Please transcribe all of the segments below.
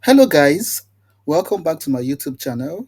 Hello, guys. Welcome back to my YouTube channel.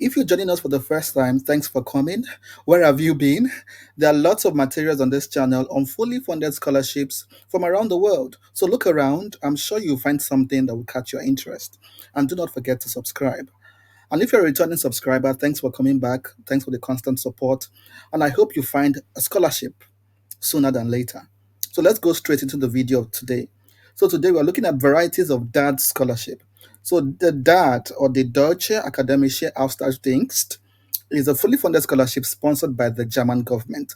If you're joining us for the first time, thanks for coming. Where have you been? There are lots of materials on this channel on fully funded scholarships from around the world. So look around. I'm sure you'll find something that will catch your interest. And do not forget to subscribe. And if you're a returning subscriber, thanks for coming back. Thanks for the constant support. And I hope you find a scholarship sooner than later. So let's go straight into the video of today. So today we're looking at varieties of DAAD scholarship. So the DAAD, or the Deutsche Akademische Austauschdienst, is a fully funded scholarship sponsored by the German government.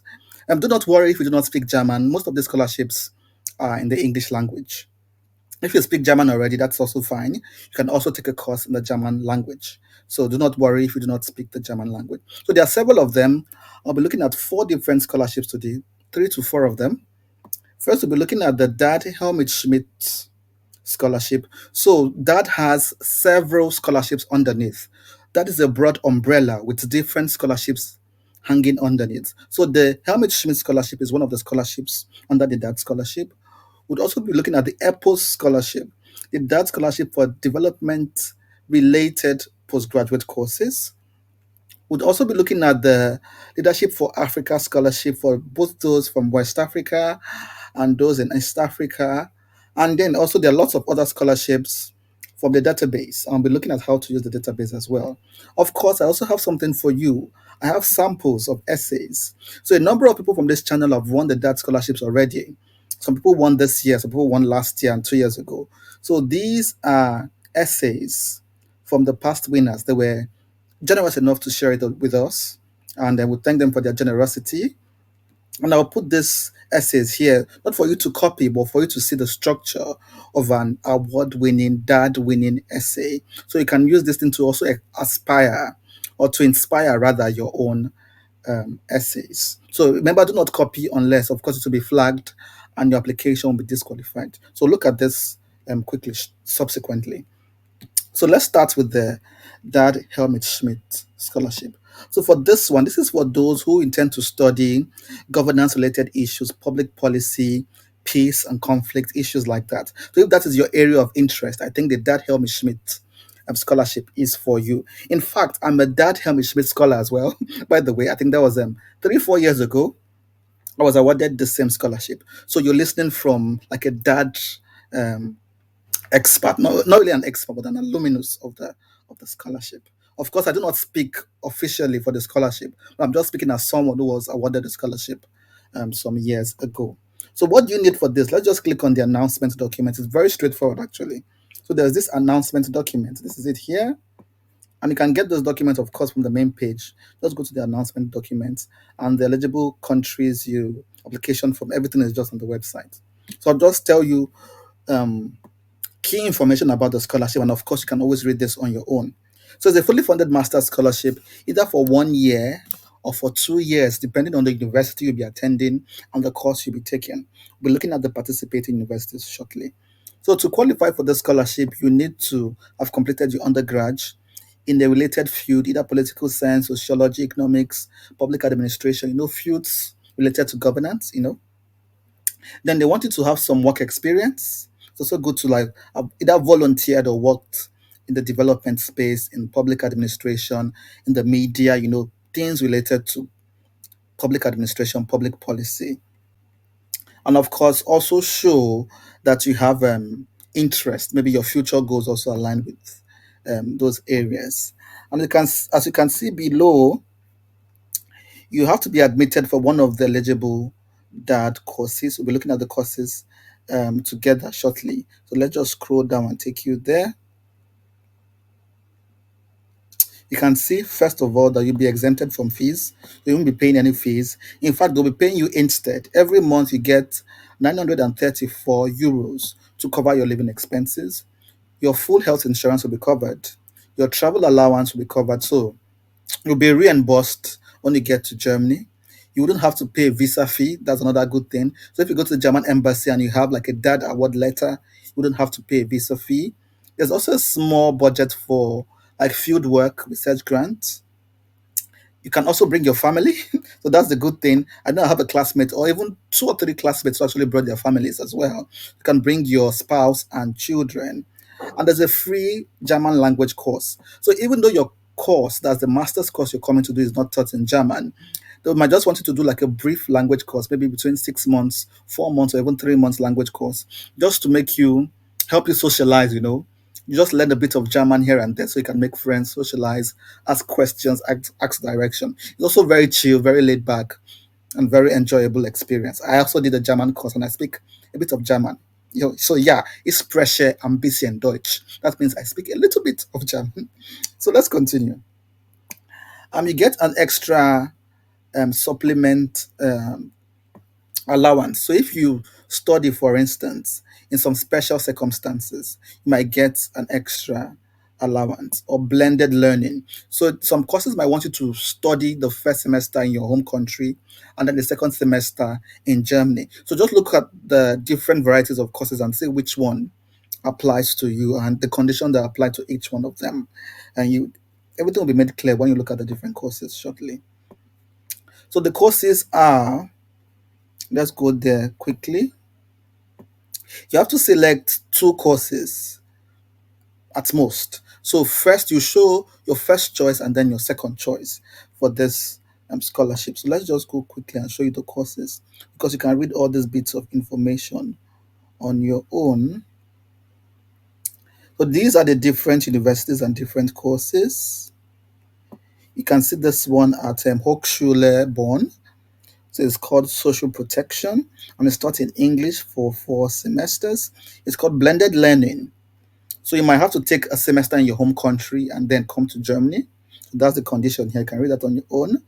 Do not worry if you do not speak German. Most of the scholarships are in the English language. If you speak German already, that's also fine. You can also take a course in the German language. So do not worry if you do not speak the German language. So there are several of them. I'll be looking at four different scholarships today, three to four of them. First, we'll be looking at the DAAD Helmut Schmidt scholarship. So that has several scholarships underneath. That is a broad umbrella with different scholarships hanging underneath. So the Helmut Schmidt scholarship is one of the scholarships under the DAAD scholarship. We'd also be looking at the EPOS scholarship, the DAAD scholarship for development related postgraduate courses. We'd also be looking at the Leadership for Africa scholarship for both those from West Africa and those in East Africa. And then also there are lots of other scholarships from the database. I'll be looking at how to use the database as well. Of course, I also have something for you. I have samples of essays. So a number of people from this channel have won the DAT scholarships already. Some people won this year, some people won last year and 2 years ago. So these are essays from the past winners. They were generous enough to share it with us, and I would thank them for their generosity. And I'll put these essays here, not for you to copy, but for you to see the structure of an award-winning, DAAD-winning essay. So you can use this thing to also aspire, or to inspire rather, your own essays. So remember, do not copy unless, of course, it will be flagged and your application will be disqualified. So look at this quickly subsequently. So let's start with the DAAD Helmut Schmidt scholarship. So for this one, this is for those who intend to study governance-related issues, public policy, peace and conflict, issues like that. So if that is your area of interest, I think the DAAD Helmut Schmidt scholarship is for you. In fact, I'm a DAAD Helmut Schmidt scholar as well. By the way, I think that was 3-4 years ago. I was awarded the same scholarship. So you're listening from like a DAAD um, expert, not really an expert, but an alumnus of the scholarship. Of course, I do not speak officially for the scholarship, but I'm just speaking as someone who was awarded the scholarship some years ago. So what do you need for this? Let's just click on the announcement document. It's very straightforward, actually. So there's this announcement document. This is it here. And you can get those documents, of course, from the main page. Just go to the announcement documents and the eligible countries you application from. Everything is just on the website. So I'll just tell you key information about the scholarship, and of course you can always read this on your own. So it's a fully funded master's scholarship, either for 1 year or for 2 years, depending on the university you'll be attending and the course you'll be taking. We're looking at the participating universities shortly. So to qualify for the scholarship, you need to have completed your undergrad in a related field, either political science, sociology, economics, public administration, fields related to governance. Then they want you to have some work experience. It's also good to like have either volunteered or worked in the development space, in public administration, in the media, things related to public administration, public policy. And of course, also show that you have interest. Maybe your future goals also align with those areas. And as you can see below, you have to be admitted for one of the eligible DAAD courses. We'll be looking at the courses together shortly. So let's just scroll down and take you there. You can see, first of all, that you'll be exempted from fees. You won't be paying any fees. In fact, they'll be paying you instead. Every month, you get 934 euros to cover your living expenses. Your full health insurance will be covered. Your travel allowance will be covered. So you'll be reimbursed when you get to Germany. You wouldn't have to pay a visa fee. That's another good thing. So if you go to the German embassy and you have like a DAAD award letter, you wouldn't have to pay a visa fee. There's also a small budget for like field work, research grants. You can also bring your family. So that's the good thing. I know I have a classmate or even 2 or 3 classmates who actually brought their families as well. You can bring your spouse and children. And there's a free German language course. So even though your course, that's the master's course you're coming to do, is not taught in German, they might just want you to do like a brief language course, maybe between 6 months, 4 months, or even 3 months language course, just to make you help you socialize, You just learn a bit of German here and there so you can make friends, socialize, ask questions, ask direction. It's also very chill, very laid back, and very enjoyable experience. I also did a German course and I speak a bit of German. So yeah, ich spreche ein bisschen Deutsch. That means I speak a little bit of German. So let's continue. You get an extra supplement allowance. So if you study, for instance, in some special circumstances, you might get an extra allowance or blended learning. So some courses might want you to study the first semester in your home country and then the second semester in Germany. So just look at the different varieties of courses and see which one applies to you and the condition that apply to each one of them. And you everything will be made clear when you look at the different courses shortly. So the courses are, let's go there quickly. You have to select two courses at most. So first you show your first choice and then your second choice for this scholarship. So let's just go quickly and show you the courses because you can read all these bits of information on your own. So these are the different universities and different courses. You can see this one at Hochschule Bonn. So it's called Social Protection and it's taught in English for 4 semesters. It's called Blended Learning. So you might have to take a semester in your home country and then come to Germany. So that's the condition here. You can read that on your own.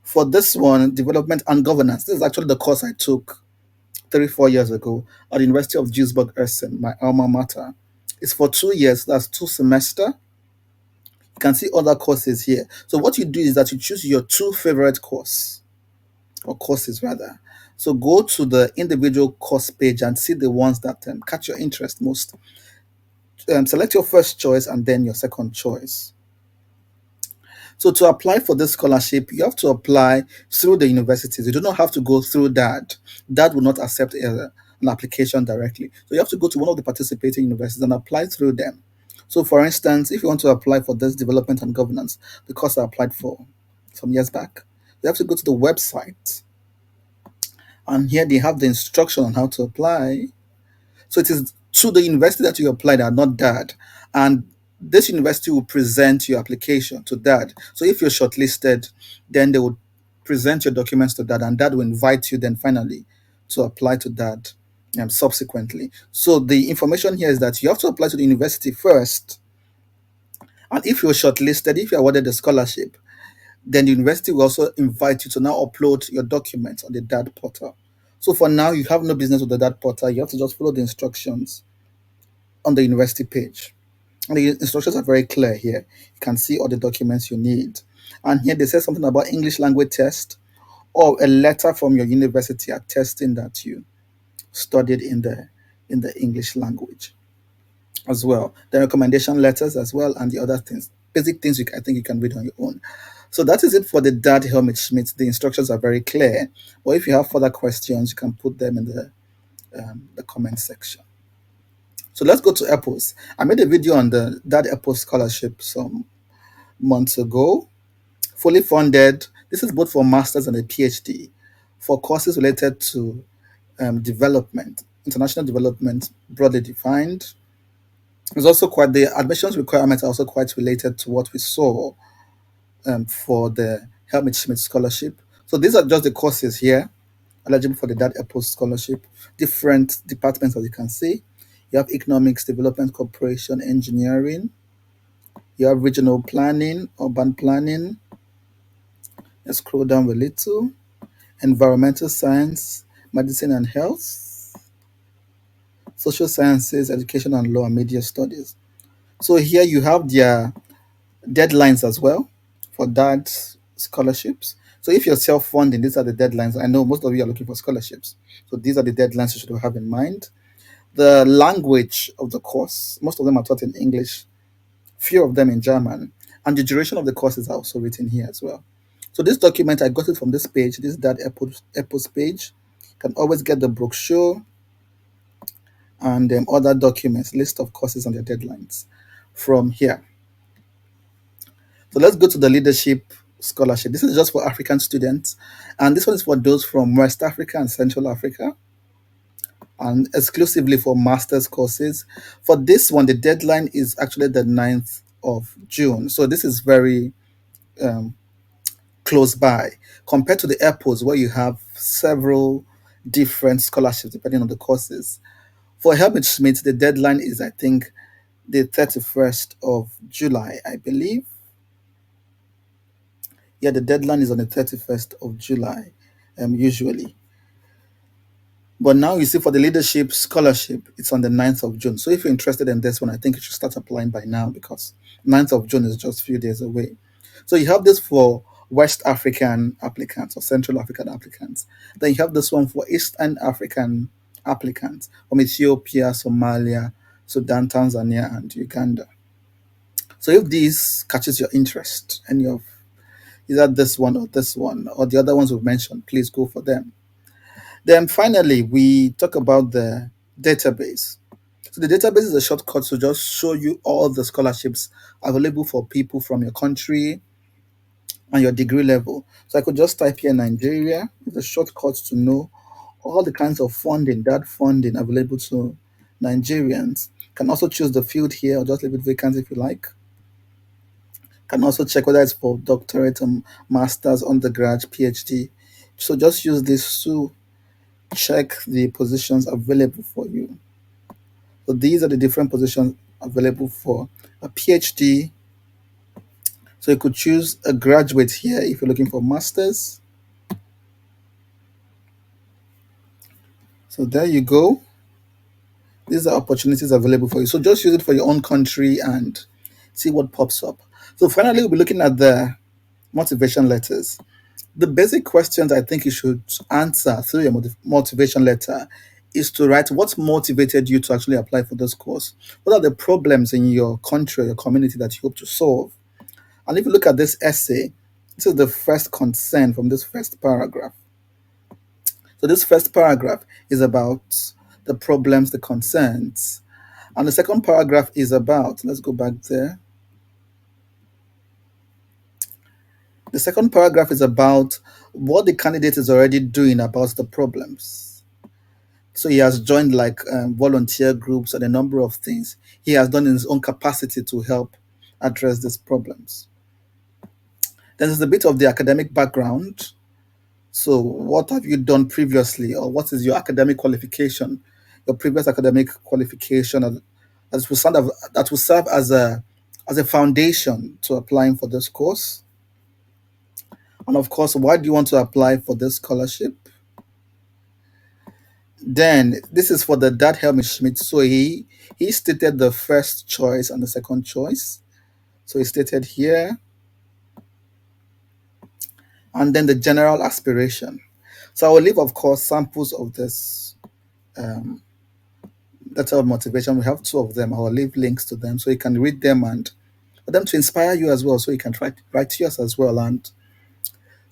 For this one, Development and Governance, this is actually the course I took 3, 4 years ago at the University of Duisburg-Essen, my alma mater. It's for 2 years, that's 2 semester. You can see other courses here. So what you do is that you choose your two favorite course, or courses rather. So go to the individual course page and see the ones that catch your interest most. Select your first choice and then your second choice. So to apply for this scholarship, you have to apply through the universities. You do not have to go through that. That will not accept an application directly. So you have to go to one of the participating universities and apply through them. So for instance, if you want to apply for this development and governance, the course I applied for some years back, you have to go to the website. And here they have the instruction on how to apply. So it is to the university that you applied and not DAAD. And this university will present your application to DAAD. So if you're shortlisted, then they will present your documents to DAAD and DAAD will invite you then finally to apply to DAAD subsequently. So the information here is that you have to apply to the university first. And if you're shortlisted, if you're awarded a scholarship, then the university will also invite you to now upload your documents on the DAAD portal. So for now, you have no business with the DAAD portal. You have to just follow the instructions on the university page. And the instructions are very clear here. You can see all the documents you need. And here they say something about English language test or a letter from your university attesting that you studied in the English language as well. The recommendation letters as well and the other things. Basic things I think you can read on your own. So that is it for the DAAD Helmut Schmidt. The instructions are very clear. Or if you have further questions, you can put them in the comment section. So let's go to EPOS. I made a video on the DAAD EPOS scholarship some months ago. Fully funded. This is both for masters and a PhD for courses related to development, international development, broadly defined. It's also quite the admissions requirements are also quite related to what we saw for the Helmut Schmidt scholarship. So these are just the courses here eligible for the DAAD EPOS scholarship. Different departments, as you can see. You have economics, development, cooperation, engineering. You have regional planning, urban planning. Let's scroll down a little. Environmental science, medicine and health, social sciences, education and law, and media studies. So here you have their deadlines as well for that scholarships. So if you're self-funding, these are the deadlines. I know most of you are looking for scholarships. So these are the deadlines you should have in mind. The language of the course, most of them are taught in English, few of them in German, and the duration of the course is also written here as well. So this document, I got it from this page, this is that EPOS page. You can always get the brochure and other documents, list of courses and their deadlines from here. So let's go to the leadership scholarship. This is just for African students, and this one is for those from West Africa and Central Africa, and exclusively for master's courses. For this one, the deadline is actually the 9th of June. So this is very um, close by compared to the EPOS, where you have several different scholarships depending on the courses. For Helmut Schmidt, the deadline is, I think, the 31st of July, I believe. Yeah, the deadline is on the 31st of July, usually. But now you see for the leadership scholarship, it's on the 9th of June. So if you're interested in this one, I think you should start applying by now because 9th of June is just a few days away. So you have this for West African applicants or Central African applicants. Then you have this one for Eastern African applicants from Ethiopia, Somalia, Sudan, Tanzania, and Uganda. So if this catches your interest, any of either this one or the other ones we've mentioned, please go for them. Then finally, we talk about the database. So the database is a shortcut to just show you all the scholarships available for people from your country and your degree level. So I could just type here Nigeria. It's a shortcut to know all the kinds of funding, that funding available to Nigerians. Can also choose the field here or just leave it vacant if you like. Can also check whether it's for doctorate, master's, undergrad, PhD. So just use this to check the positions available for you. So these are the different positions available for a PhD. So you could choose a graduate here if you're looking for masters. So there you go. These are opportunities available for you. So just use it for your own country and see what pops up. So finally, we'll be looking at the motivation letters. The basic questions I think you should answer through your motivation letter is to write what motivated you to actually apply for this course. What are the problems in your country or your community that you hope to solve? And if you look at this essay, this is the first concern from this first paragraph. So this first paragraph is about the problems, the concerns. And the second paragraph is about, let's go back there. The second paragraph is about what the candidate is already doing about the problems. So he has joined like volunteer groups and a number of things he has done in his own capacity to help address these problems. Then there's a bit of the academic background. So what have you done previously, or what is your academic qualification, your previous academic qualification that will serve as a foundation to applying for this course? And of course, why do you want to apply for this scholarship? Then this is for the DAAD Helmut Schmidt. So he stated the first choice and the second choice. So he stated here, and then the general aspiration. So I will leave, of course, samples of this letter of motivation. We have two of them. I will leave links to them so you can read them and for them to inspire you as well. So you can write yours as well. And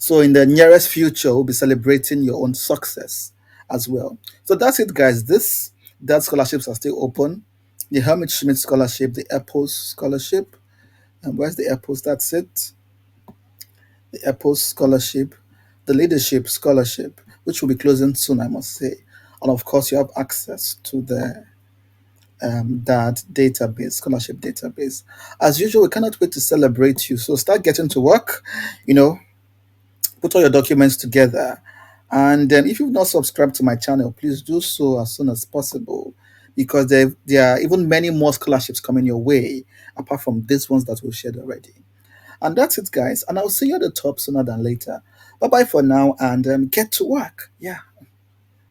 so in the nearest future, we'll be celebrating your own success as well. So that's it, guys. That scholarships are still open. The Helmut Schmidt scholarship, the EPOS scholarship. And where's the EPOS? That's it. The EPOS scholarship, the leadership scholarship, which will be closing soon, I must say. And of course, you have access to the that database, scholarship database. As usual, we cannot wait to celebrate you. So start getting to work, you know, put all your documents together. And if you've not subscribed to my channel, please do so as soon as possible because there are even many more scholarships coming your way apart from these ones that we've shared already. And that's it, guys. And I'll see you at the top sooner than later. Bye bye for now and get to work. Yeah.